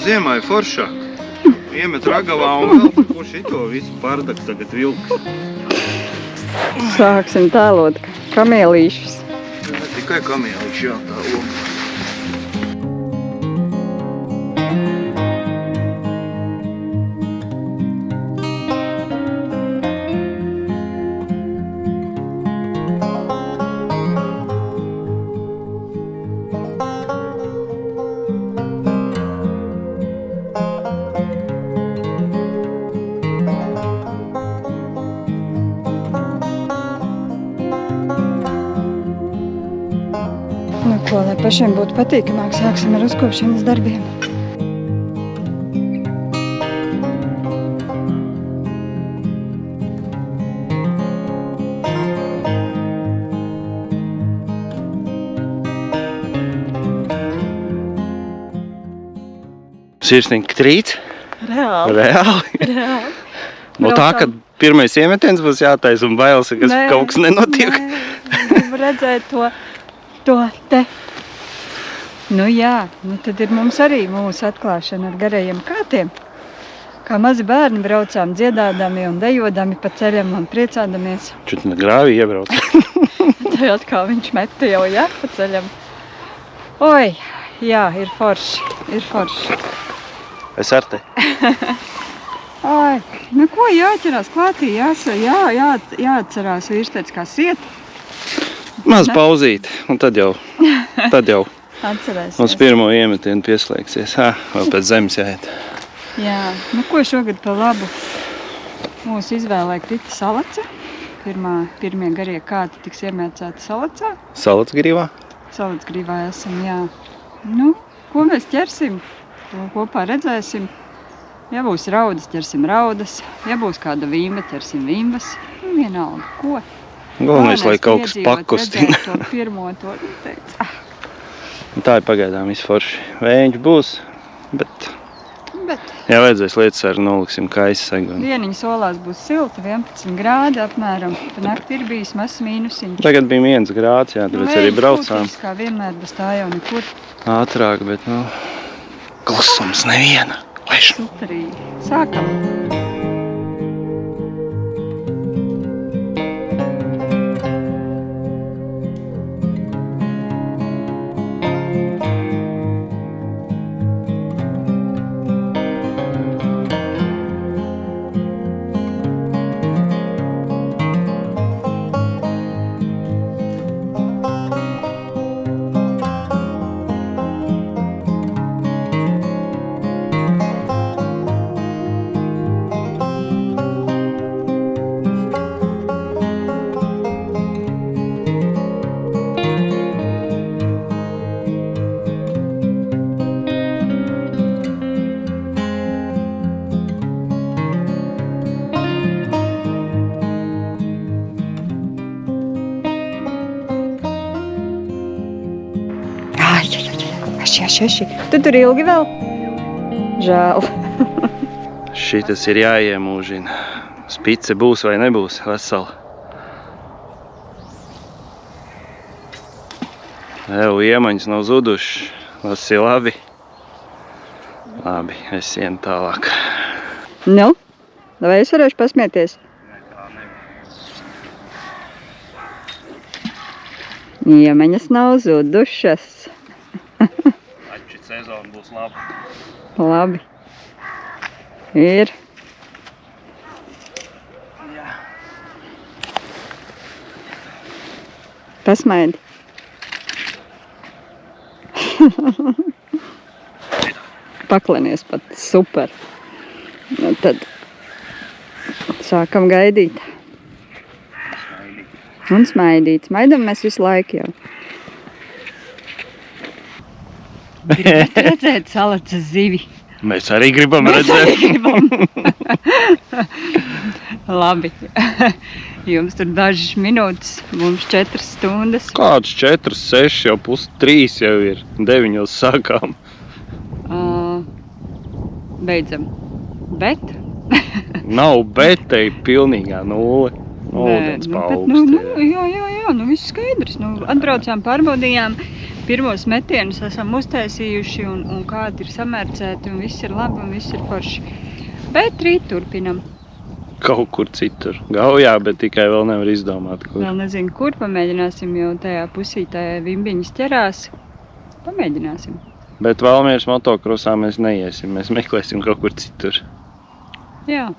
Ziemai foršāk. Iemet ragavā un vēl ko šito visu pārdak tagad vilks. Sāksim tēlot kamēlīšus. Ne tikai kamēlīši jātēlo. Nu ko, lai pašiem būtu patīkamāk, sāksim ar uzkopšanas darbiem. Sirsnīgi trīt. Reāli. Reāli. No tā, Braucam. kad pirmais iemetiens būs jātais un bailes, ka kaut kas nenotiek. Gribu redzēt to te. Nu jā, nu tad ir mums arī mūsu atklāšana ar garajiem kātiem. Kā mazi bērni braucām dziedādami un dejodami pa ceļam un priecādamies. Čut ne grāvi iebrauc. Tad atkal viņš meta jau, jā, pa ceļam. Oi, jā, ir forši, ir forši. Es ar te. Ai, nu ko jāķerās klātī, jāatcerās vīrsteic kā siet. Maz pauzīt, un tad jau Atcerēsies. mums pirmo iemetienu pieslēgsies. Vēl pēc zemes jāiet. Jā, nu ko šogad pa labu mūsu izvēlē krita salaca. Pirmie garie kāti tiks iemēcēti salacā. Salats grīvā? Salats grīvā esam, jā. Nu, ko mēs ķersim? To kopā redzēsim. Ja būs raudas, ķersim raudas. Ja būs kāda vimba, ķersim vimbas. Nu, vienalga, ko? Galvenais, lai kaut kas piedzīvot, pakustina. redzēt To pirmo, to teica. Tā ir pagaidām viss forši. Vēņš būs, bet Bet ja vajadzēs lietas ar noliksim kaisi sagu. dieniņa solās būs silta, 11 grādi apmēram. Pa nakti ir bijis mazs mīnusiņš. Tagad bija 1 grāds, jā, tāpēc arī braucām Vējš kā vienmēr, bez tā jau nekur. ātrāk, bet, klusums neviena. Laišam. Superīgi. Sākam. Aši. Tu tur ilgi vēl? Žēl. Šitas ir jāiemūžina. Spice būs vai nebūs vesela. Evo, iemaņas nav zuduši. Tas ir labi. Labi, es ienu tālāk. Nu, vai es varēšu pasmieties? Iemaņas nav zudušas. Šī sezona būs laba. Labi. Ir. Jā. Pasmaidi. Paklenies pat super. Nu tad sākam gaidīt. Un smaidīt. Smaidam mēs visu laiku jau. Gribat redzēt salacas zivi? Mēs arī gribam Mēs arī redzēt. gribam. Labi. Jums tur dažas minūtes, mums 4 stundas. Kāds 4, 6, jau 2:30 jau ir. 9 sākām. Beidzam. Bet? Nav bet, te ir pilnīgā nulle. Ūdens Bet, paaugsti. jā, viss skaidrs. Atbraucām, pārbaudījām. pirmos metienus esam uztaisījuši un kādi ir samērcēti un viss ir labi un viss ir forši. Bet rīt turpinam. Kaut kur citur. Gaujā, bet tikai vēl nevar izdomāt, kur. Vēl nezinu, kur pamēģināsim, jo tajā pusītē vimbiņas ķerās. Pamēģināsim. Bet Valmieras motokrosā mēs neiesim, mēs meklēsim kaut kur citur. Jā,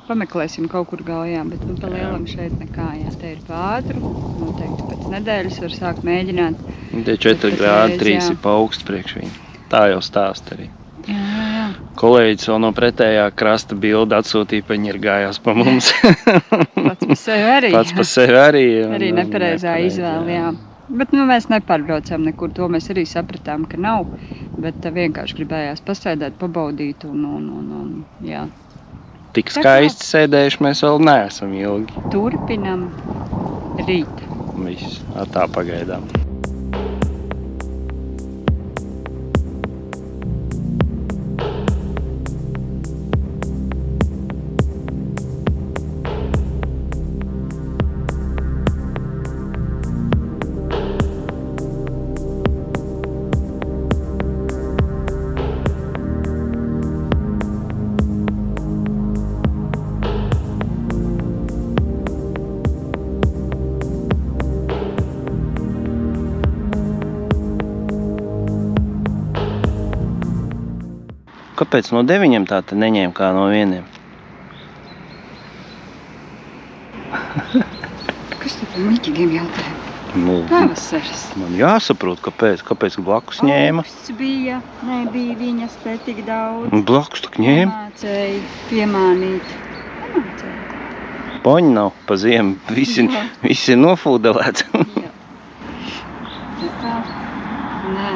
pameklēsim kaut kur Gaujā, bet pa lielam šeit nekā. Jā, te ir pa ātru, noteikti pēc nedēļas var sākt mēģināt. Tie 4 grādi, 3 ir pa augstu priekš viņu. Tā jau stāst arī. Jā. Kolēģis vēl no pretējā krasta bildi atsūtīja, pa viņi ir gājās pa mums. Pats pa sevi arī. Pats pa sevi arī. Arī nepareizā izvēle, jā. Bet mēs nepārbraucām nekur, to mēs arī sapratām, ka nav. Bet vienkārši gribējās pasēdēt, pabaudīt un jā. Tik skaisti sēdējuši mēs vēl neesam ilgi. Turpinam rīt. Viss, tā pagaidām. Kāpēc no 9 tā te neņēma kā no 1? Kas tu par muļķīgiem jautājumiem? Pavasaris. Man jāsaprot, kāpēc blakus ņēma. Augsts bija, nebija viņas te tik daudz. Blakus tak ņēma. Mācēja piemānīt. Poņi nav pa ziemu, visi ir nofūdelēts. Nē.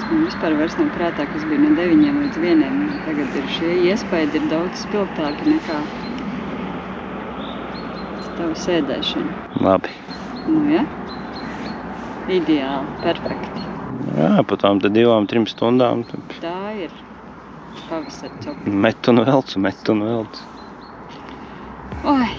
Man vispār vairs nav prātā, kas bija no 9 līdz 1. Tagad ir šie iespaidi ir daudz spilgtāki nekā tava sēdēšana. Labi. Nu, ja? Ideāli, perfekti. Jā, pa tām te 2-3 stundām. Tā ir pavasara copi. Met un velc. Oi!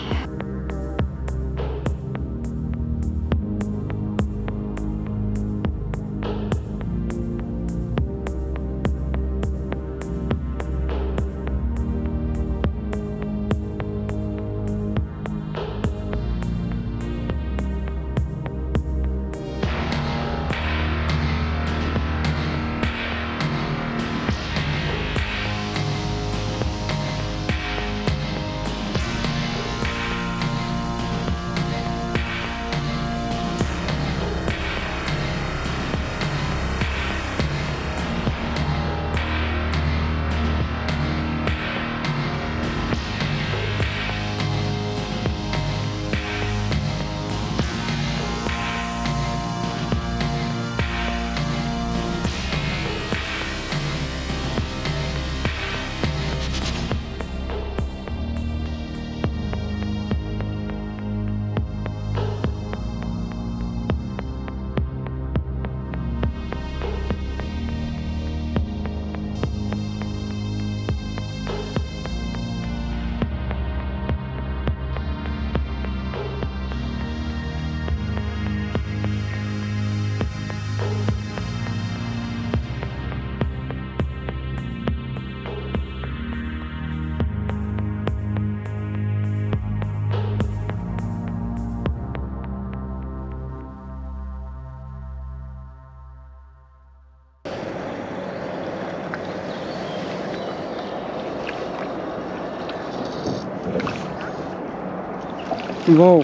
Wow!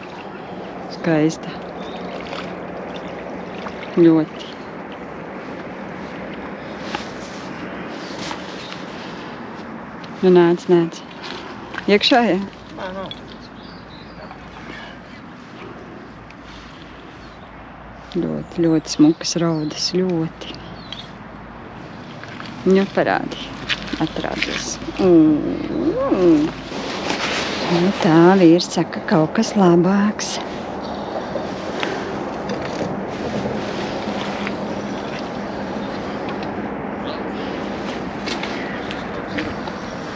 Skaista. Ļoti. Nu, nāc. Iekšā, jā? Ļoti smukas raudas, ļoti. Viņu parādi. Atrādies. Nu tā, vīrs saka, kaut kas labāks.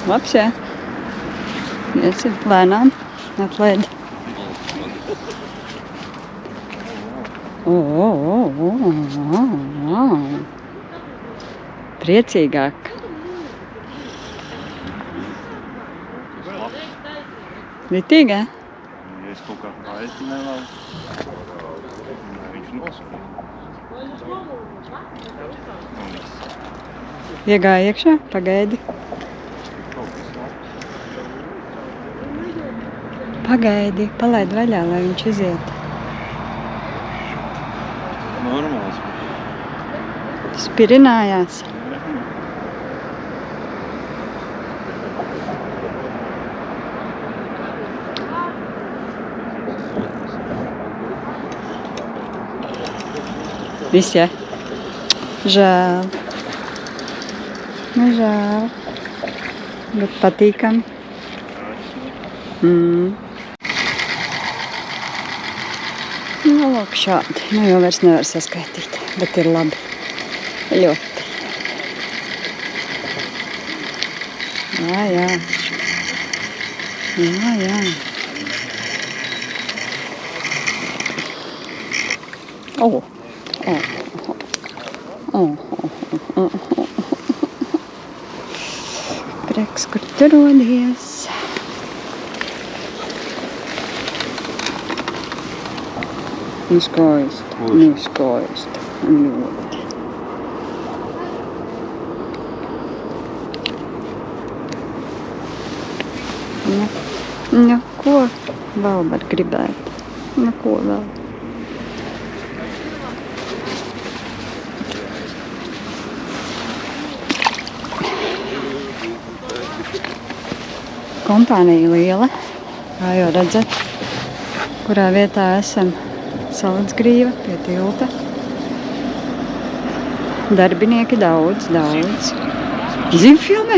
Labs, jā. Iesi lēnām, atlaidi. Priecīgāk. Ritīgā? Ja es kaut kā aizi nelauku, viņš nosaka. Iegāja iekšā, pagaidi. Pagaidi, palaid vaļā, lai viņš iziet. Normāls. Spirinājās. Viss, ja? Žēl. Žēl. Bet patīkami. Nu, lūk, šādi. Nu, jau vairs nevar saskaitīt, bet ir labi. Ļoti. Jā. Jā. Prieks, kur tu rodies. Nu, skaisti. Ļoti. Nu, ko vēl var gribēt? Nu, ko vēl? Kompānija liela, kā jau redzat, kurā vietā esam. Saladsgrīva pie tilta. Darbinieki daudz. Zivfilmē?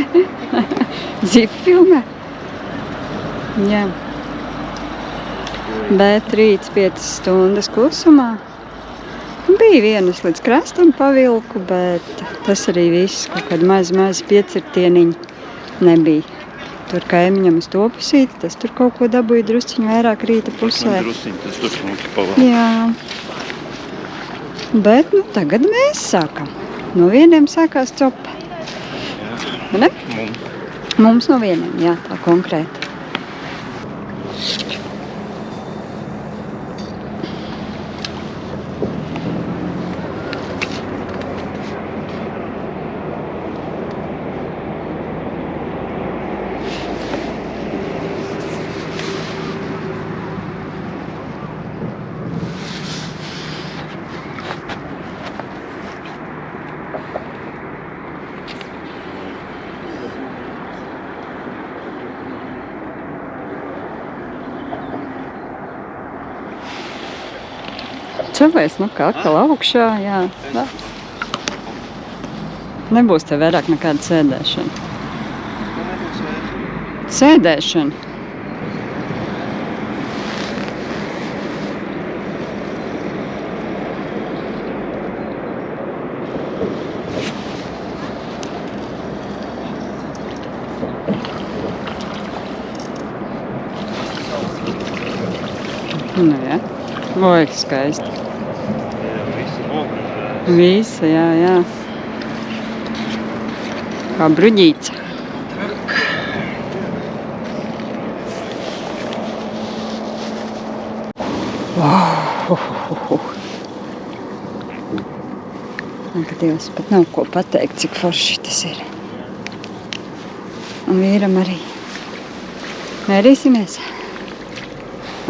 Zivfilmē? Jā. Bet rīts 5 stundas klusumā. Bija vienas līdz krastam pavilku, bet tas arī viss. Kaut kādi mazi piecirtieniņi nebija. Tur kaimiņam uz to pusīti, tas tur kaut ko dabūja drusciņu vairāk rīta pusē. Tas tur smuki pavēl. Jā. Bet, nu, tagad mēs sākam. No vieniem sākās copa. Jā. Ne? Mums no vieniem, jā, tā konkrēti. Cilvēks, nu kā atkal augšā, jā. Da. Nebūs te vairāk nekāda sēdēšana. Sēdēšana. Nu, jā. Oi, skaisti. Visa, jā. Kā bruģīca. Dievs, pat nav ko pateikt, cik forši tas ir. Un vīram arī. Mērīsimies.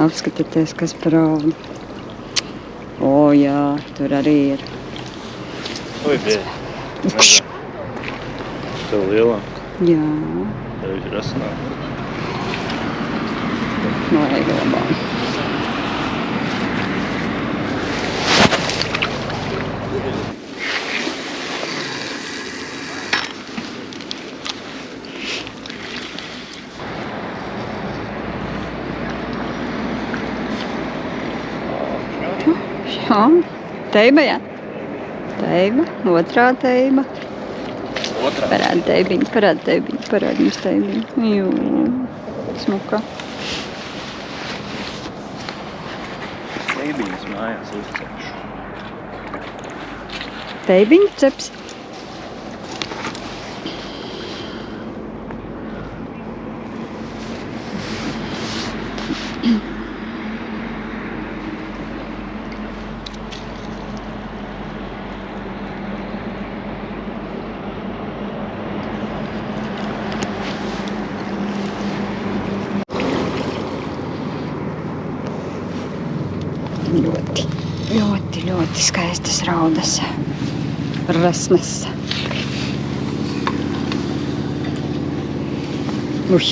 Apskatieties, kas par augnu. O, jā, tur arī ir. Oi, bie. Tev lielāk. Jā. Tev ir rasnāk. Vajag labāk. Jā, teiba, jā. Teiba, otrā teiba. Parāda teibiņu, parāda mums teibiņu. Jū, smuka. Teibiņas mājās uzcepšu. Teibiņu ceps. Ļoti skaistas raudas. Rasnes. Uj.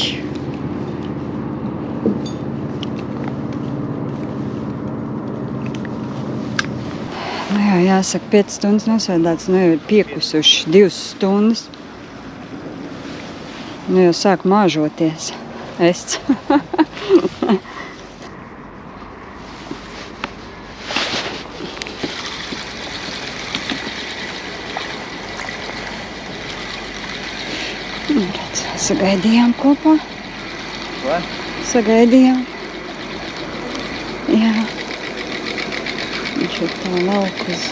Nu jā, jāsaka, 5 stundas nosēdāts, nu jau ir piekusuši 2 stundas. Nu jau sāk māžoties. Es. Sagaidījām kopā. Ko? Sagaidījām. Jā. Viņš ir tā lauk uz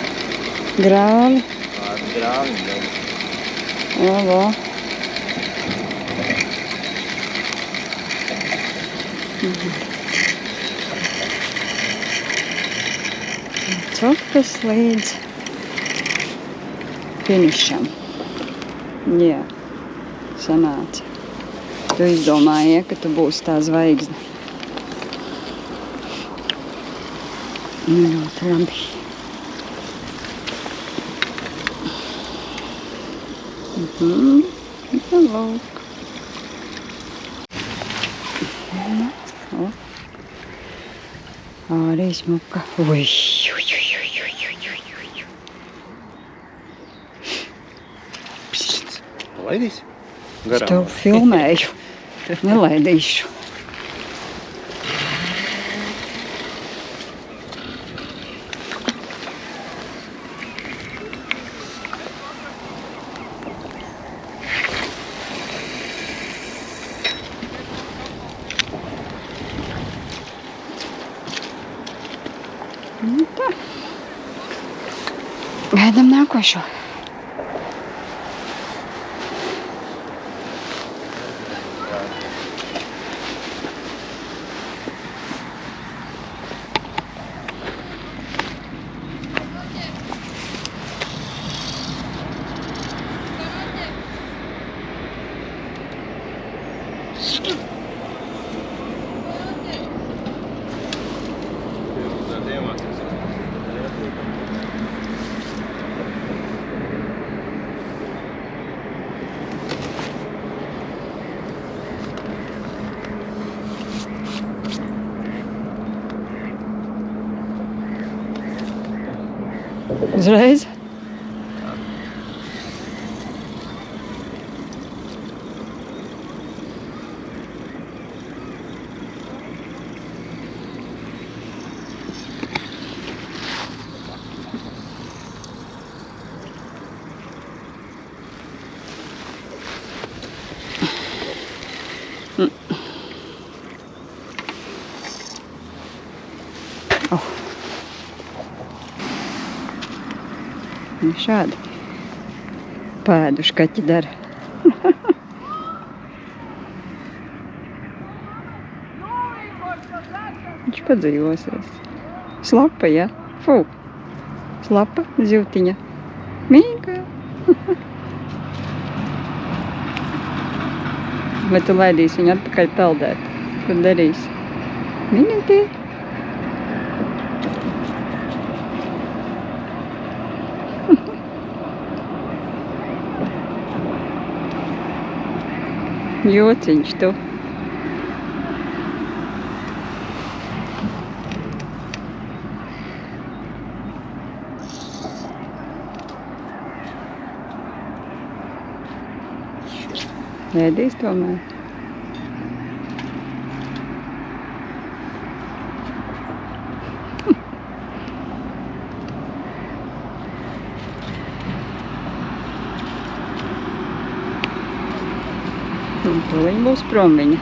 grāvi. Ar grāvi. Jā. Copas līdz finišam. Jā. Sanāca. Tu izdomāji, ka tu būsi tā zvaigzne. Ļoti labi. Tā lūk. Arī smuka. Ui. Pšt. Laidīs? Es tev filmēju. Nelaidīšu. Nu tā. Gaidām nākošo. Uzreiz? Šādi pēduši kaķi dara. Viņš padzīvosies. Slapa, ja? Fū. Slapa, zivtiņa. Mīga. Vai tu laidīsi viņu atpakaļ peldēt? Ko darīsi? Minūtī. Jociņš tu. Ēdīs tomēr. Tūliņ būs prom viņa.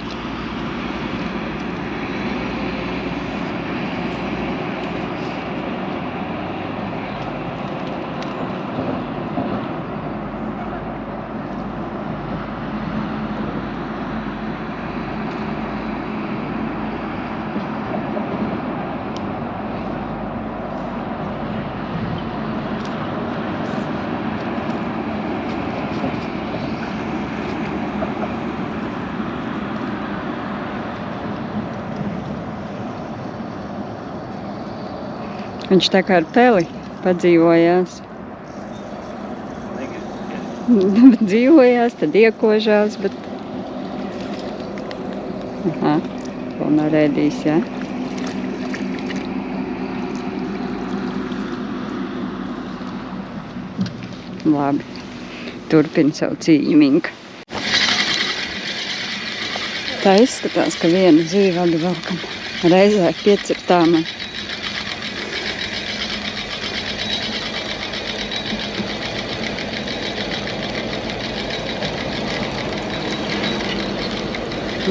Viņš tā kā ar peli padzīvojās. Dzīvojās, tad iekožās, bet... Aha, vēl nav rēdījis, jā? Labi, turpina savu cīņu Minka. Tā izskatās, ka viena zīve abi velkam. Reizē piecirtā man.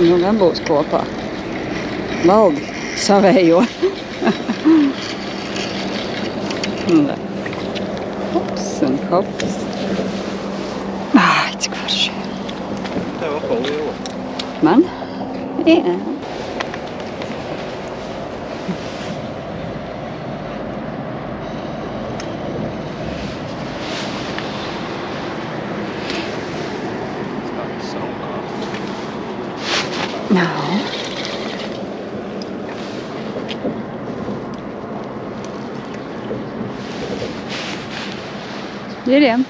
Nu, nebūs kopā. Valdi savējo. Hops un hops. Ai, cik varši. Tev atkal liela. Man? Jā. Nav. Iriem?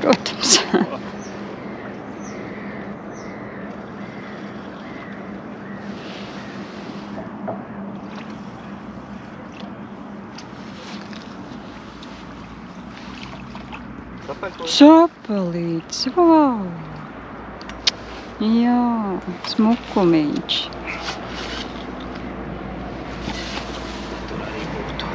Protams. Sapalīts, vau! Jā, smukumiņš. Tur arī būtu.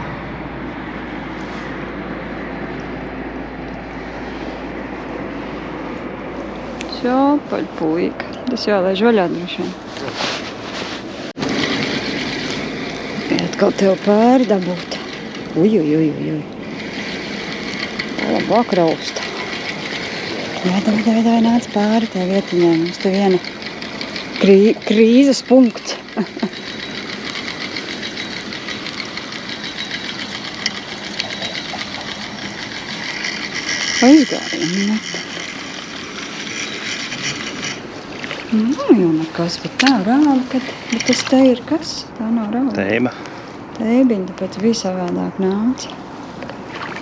Sapaļpuika. Tas jālaiž vaļā droši vien. Atkal tev pāri dabūt. Uj. Labāk rausta. Vai nāc pāri tā vietiņā. Mums te viena krīzes punkts. Aizgājam. Jau nekas, bet tā rāva, bet tas te ir kas? Tā nav rāva. Teiba. Teibiņa, tāpēc bija savādāk nāca.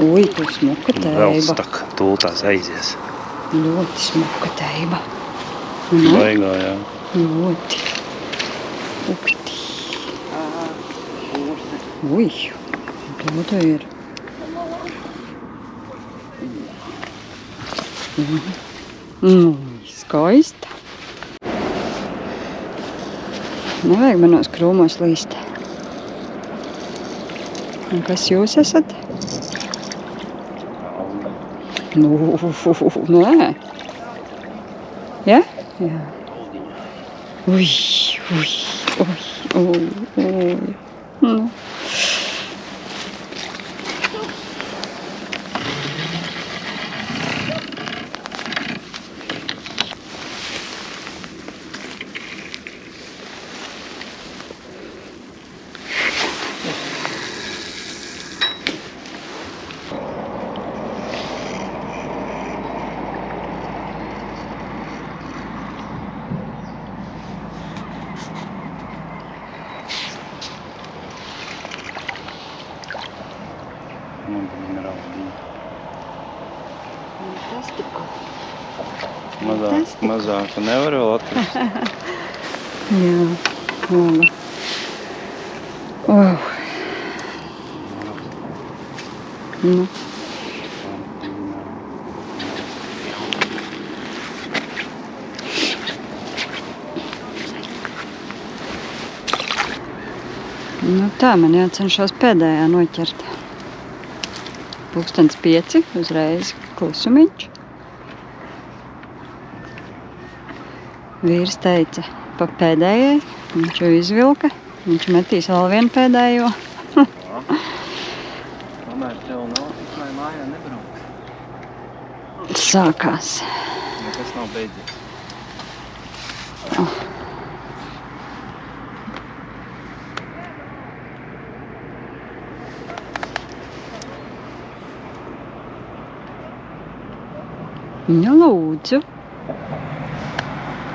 Uj, tu smuka Vēl teiba. stak, tūltās aizies. Ļoti smuka teiba. Baigā, jā. Ļoti. Ukti. Uj, tā ir. Skaista. Nevajag manos krūmos līst. Un kas jūs esat? Nē. Ja? Jā. Uj. Nu. Mazāku nevar vēl atrast. Jā, labi. Wow. Nu. Nu tā, man jācenšas pēdējā noķert. 5:05, uzreiz klusumiņš. Vīrs teica pa pēdējai, viņš jau izvilka, viņš metīs vēl vienu pēdējo. Tomēr tev nav, tikai mājā nebrauks. Sākās. Nekas nav beidzies. Oh. Nu, lūdzu.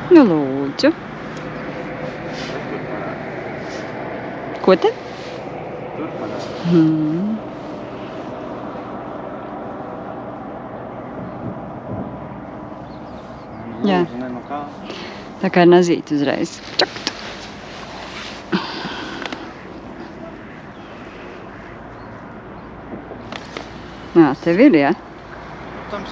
Nu, lūdzu. Ko te? Turpinās. Jā. Ne, nu kā? Tā kā nazīt uzreiz. Čakt. Jā, tev ir, jā? Protams,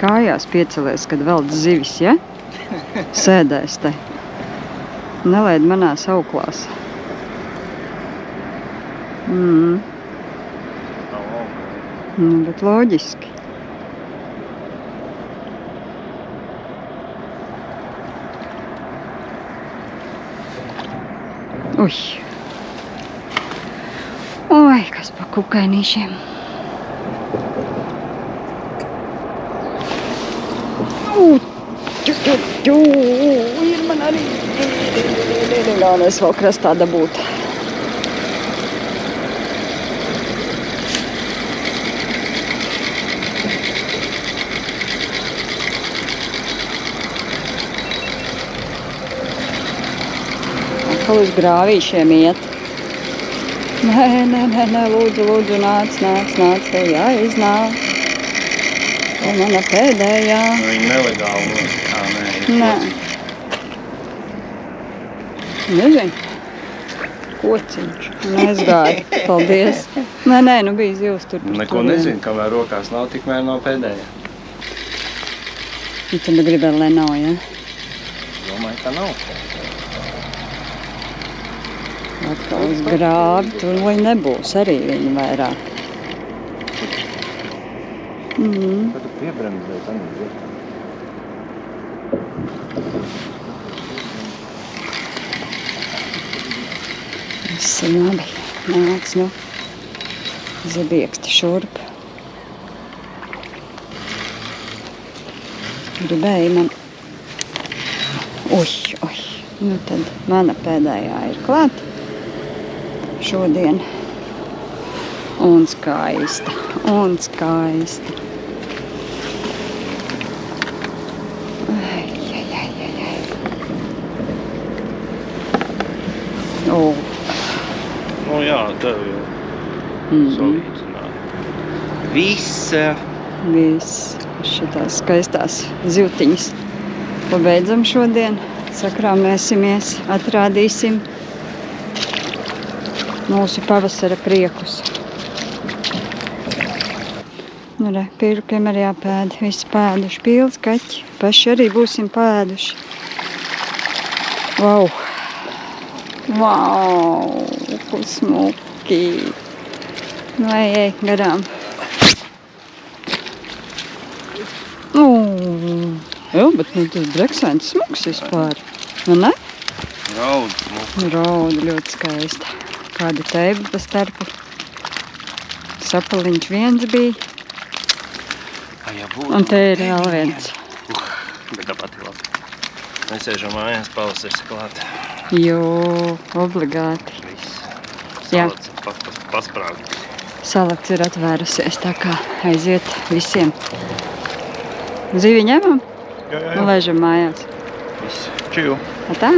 Kājās piecelies, kad velc zivis, ja? Sēdēs te. Nelaid manās auklās. Bet loģiski. Uj. Oi, kas pa kukainīšiem. Ir man arī. Galvenais vēl krastā dabūt. Atkal uz grāvīšiem iet. Nē, lūdzu, nāc, tev jāiznāk. Tā mana pēdējā. Viņa nelegāli, nē. Nē. Nezinu. Kociņš. Un aizgāja. Paldies. Nē, nu bija zivs tur. Neko nezinu, kamēr rokās nav, tikmēr nav pēdējā. Nu, tad gribētu, lai nav, ja? Domāju, ka nav. Atkal uz grābi, tur lai nebūs arī viņa vairāk. Kad tu piebremzēji, tad ir. Viss ir labi. Nāc, nu. Zabieksti šurp. Gribēji man... Uj. Nu tad mana pēdējā ir klāt. Šodien. Un skaista. Nu jā, tev jau salīdzināja. Viss šitās skaistās zivtiņas. Pabeidzam šodien. Sakrāmēsimies, atrādīsim mūsu pavasara priekus. Nu, re, pīrukiem arī jāpēd. Visi pēduši, pīles, kaķi. Paši arī būsim pēduši. Vau! Ko smuki! Nu, ej, garām. Jā, bet nu tas breksains smuks vispār. Nu, ne? Raud ļoti skaisti. Kāda teiba pa starpu. Sapaliņš viens bija. Un te ir vēl viens. Bet tāpat ir labi. Mēs sēžam mājās, pavasaris klāt. Jo, obligāti. Viss. Jā. Salats pasprāgts. Salats ir atvērusies, tā kā aiziet visiem. Zivi ņemam? Jā. Un laižam mājās. Viss. Čiu. Tā.